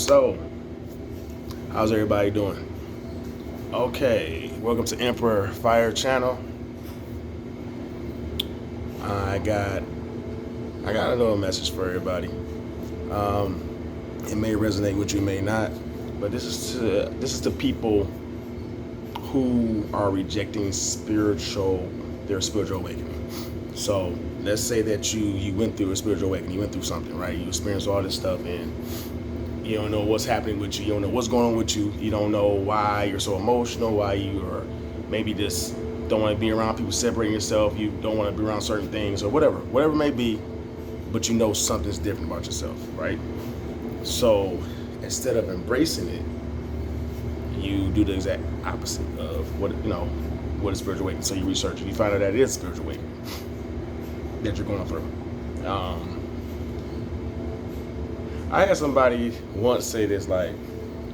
So, how's everybody doing? Okay, welcome to Emperor Fire Channel. I got I got a little message for everybody. Um, it may resonate with you, may not, but this is the people who are rejecting their spiritual awakening. So let's say that you went through a spiritual awakening, you went through something, right? You experienced all this stuff, and you don't know what's happening with you. You don't know what's going on with you. You don't know why you're so emotional, why you are maybe just don't want to be around people, separating yourself. You don't want to be around certain things or whatever it may be, but you know something's different about yourself, right? So instead of embracing it, you do the exact opposite of what is spiritual awakening. So you research it, you find out that it is spiritual awakening that you're going through. I had somebody once say this, like,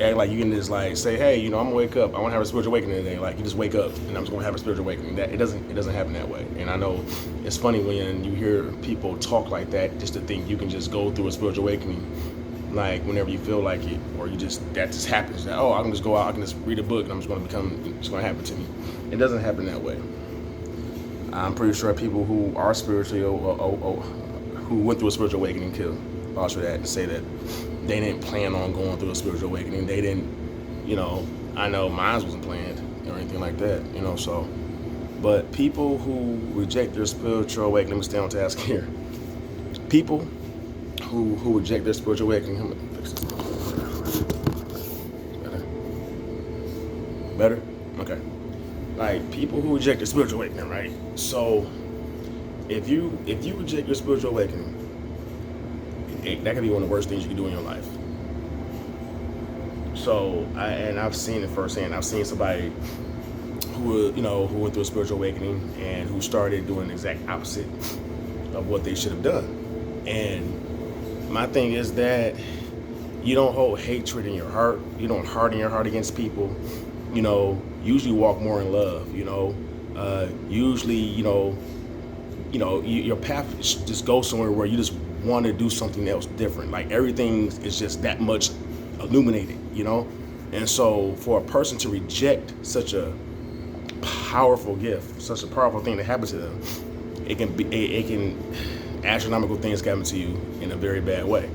act like you can just like say, hey, I'm gonna wake up, I want to have a spiritual awakening today. Like, you just wake up and I'm just gonna have a spiritual awakening. That it doesn't happen that way. And I know it's funny when you hear people talk like that, just to think you can just go through a spiritual awakening, like whenever you feel like it, or that just happens. That, oh, I can just go out, I can just read a book, and it's gonna happen to me. It doesn't happen that way. I'm pretty sure people who are spiritually who went through a spiritual awakening could vouch for that and say that they didn't plan on going through a spiritual awakening. They didn't, I know mine wasn't planned or anything like that, so. But people who reject their spiritual awakening, let me stay on task here. People who reject their spiritual awakening, let me fix this. Better? Okay. Like, people who reject their spiritual awakening, right? So if you reject your spiritual awakening, that could be one of the worst things you can do in your life. So I've seen it firsthand. I've seen somebody who went through a spiritual awakening and who started doing the exact opposite of what they should have done. And my thing is that you don't hold hatred in your heart. You don't harden your heart against people. Usually walk more in love. Usually, your path just goes somewhere where you just want to do something else different. Like, everything is just that much illuminated, And so for a person to reject such a powerful gift, such a powerful thing that happens to them, it can astronomical things happen to you in a very bad way.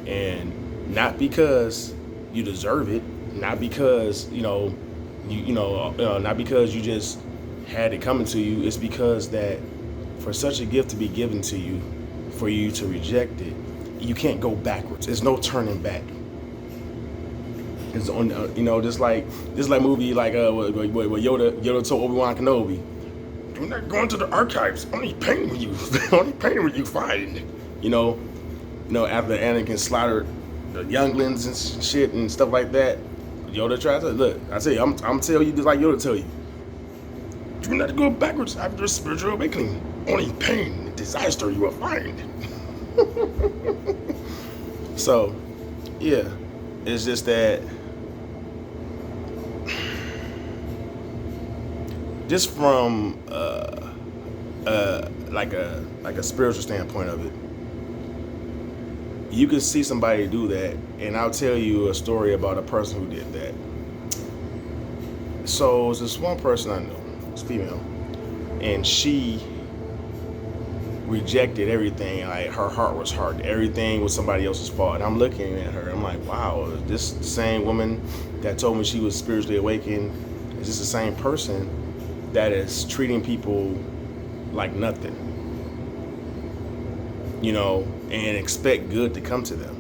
And not because you deserve it, not because not because you just had it coming to you. It's because that for such a gift to be given to you, for you to reject it, you can't go backwards. There's no turning back. It's on, just like movie, like what Yoda told Obi-Wan Kenobi, "Do not go into the archives. Only pain when you find." After Anakin slaughtered the younglings and shit and stuff like that, Yoda tried to look. I tell you, I'm telling you just like Yoda tell you. Do not go backwards after a spiritual awakening. Only pain and disaster you will find. So, yeah, it's just that, just from like a spiritual standpoint of it, you can see somebody do that, and I'll tell you a story about a person who did that. So it's this one person I know, it's female, and she rejected everything. Like, her heart was hard. Everything was somebody else's fault. And I'm looking at her, I'm like, wow, is this the same woman that told me she was spiritually awakened? Is this the same person that is treating people like nothing? And expect good to come to them.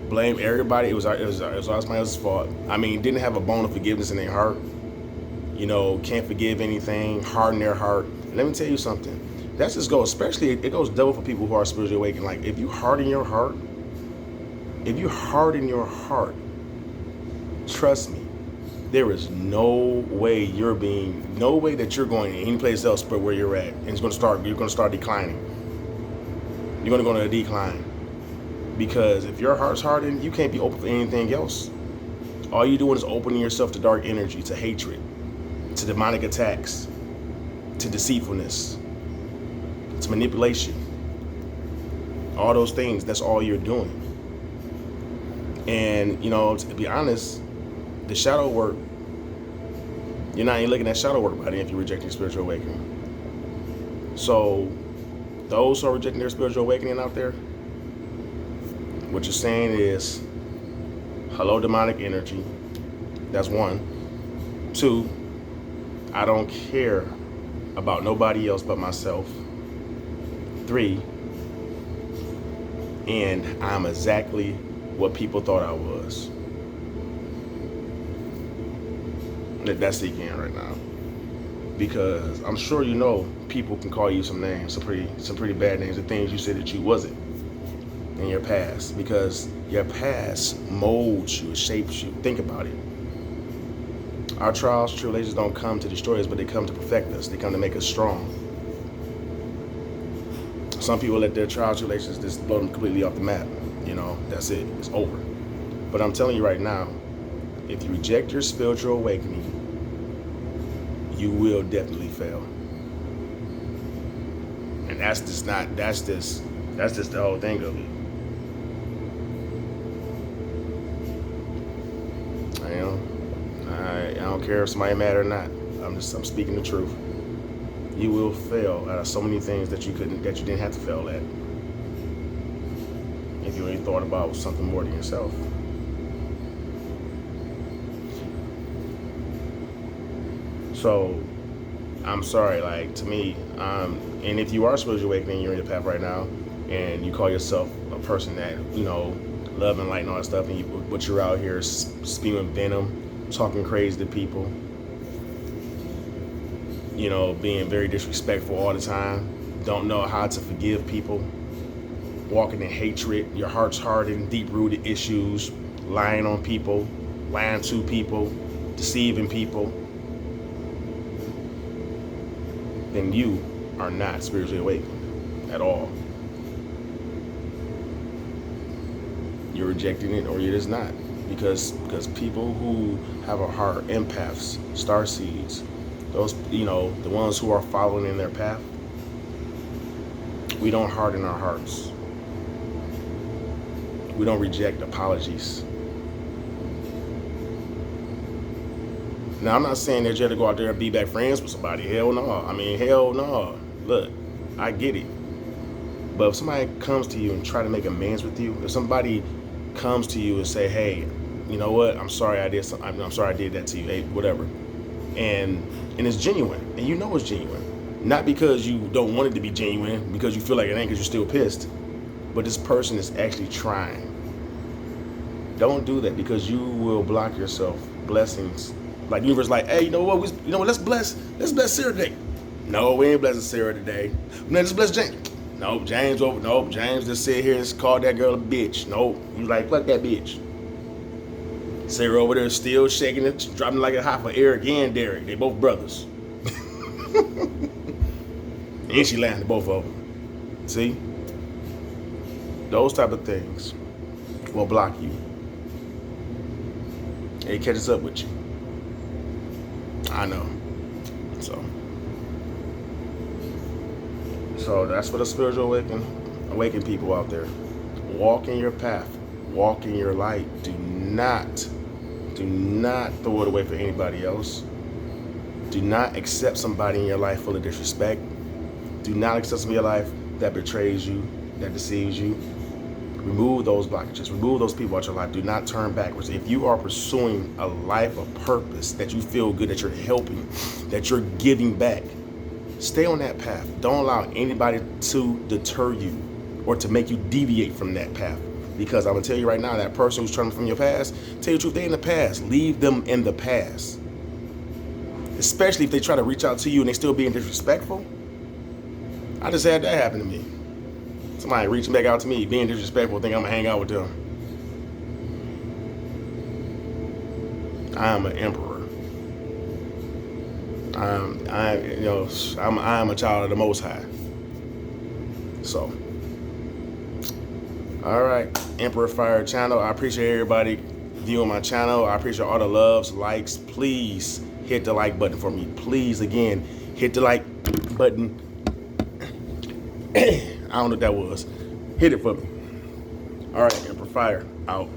Blame everybody. It was all somebody else's fault. I mean, didn't have a bone of forgiveness in their heart. Can't forgive anything, harden their heart. And let me tell you something. That just goes, especially, it goes double for people who are spiritually awakened. Like, if you harden your heart, trust me, there is no way that you're going any place else but where you're at. And you're going to start declining. You're going to go into a decline. Because if your heart's hardened, you can't be open for anything else. All you're doing is opening yourself to dark energy, to hatred, to demonic attacks, to deceitfulness, to manipulation. All those things, that's all you're doing. And, you know, to be honest, the shadow work, you're not even looking at shadow work by then if you're rejecting spiritual awakening. So those who are rejecting their spiritual awakening out there, what you're saying is, hello, demonic energy. That's one. Two, I don't care about nobody else but myself. Three, and I'm exactly what people thought I was. That's the again right now. Because I'm sure you know people can call you some names, some pretty bad names, the things you said that you wasn't in your past. Because your past molds you, it shapes you. Think about it. Our trials, tribulations don't come to destroy us, but they come to perfect us. They come to make us strong. Some people let their trials, tribulations just blow them completely off the map. You know, that's it. It's over. But I'm telling you right now, if you reject your spiritual awakening, you will definitely fail. And that's just the whole thing of it. You know, I don't care if somebody mad or not. I'm speaking the truth. You will fail out of so many things that you didn't have to fail at. If you ain't thought about something more than yourself. So, I'm sorry, like, to me, and if you are spiritually awakening, you're in your path right now, and you call yourself a person that, you know, love and light and all that stuff, but you're out here spewing venom, talking crazy to people, you know, being very disrespectful all the time, don't know how to forgive people, walking in hatred, your heart's hardened, deep-rooted issues, lying on people, lying to people, deceiving people, then you are not spiritually awakened at all. You're rejecting it, or you're just not. Because people who have a heart, empaths, starseeds, those, you know, the ones who are following in their path, we don't harden our hearts. We don't reject apologies. Now, I'm not saying that you have to go out there and be back friends with somebody. Hell no. I mean, hell no. Look, I get it. But if somebody comes to you and try to make amends with you, if somebody comes to you and say, hey, you know what, I'm sorry I did something. I'm sorry I did that to you, hey, whatever. And it's genuine, and you know it's genuine. Not because you don't want it to be genuine, because you feel like it ain't, because you're still pissed. But this person is actually trying. Don't do that, because you will block yourself blessings. Like, the universe, like, hey, you know what? Let's bless Sarah today. No, we ain't blessing Sarah today. No, let's bless James. Nope, James over. Nope, James just sit here and called that girl a bitch. Nope, he was like, fuck that bitch. Sarah over there still shaking it, dropping like a hot for Eric and Derek. They both brothers. And she laughing at both of them. See? Those type of things will block you. It catches up with you. I know. So that's for the spiritual awaken people out there. Walk in your path. Walk in your light. Do not throw it away for anybody else. Do not accept somebody in your life full of disrespect. Do not accept somebody in your life that betrays you, that deceives you. Remove those blockages. Remove those people out your life. Do not turn backwards. If you are pursuing a life of purpose, that you feel good, that you're helping, that you're giving back, stay on that path. Don't allow anybody to deter you or to make you deviate from that path. Because I'm going to tell you right now, that person who's turning from your past, tell you the truth, they're in the past. Leave them in the past. Especially if they try to reach out to you and they still being disrespectful. I just had that happen to me. Somebody reaching back out to me, being disrespectful, think I'm going to hang out with them. I am an emperor. I am a child of the Most High. So, all right, Emperor Fire channel. I appreciate everybody viewing my channel. I appreciate all the loves, likes. Please hit the like button for me. Please, again, hit the like button. I don't know what that was. Hit it for me. All right, Emperor Fire out.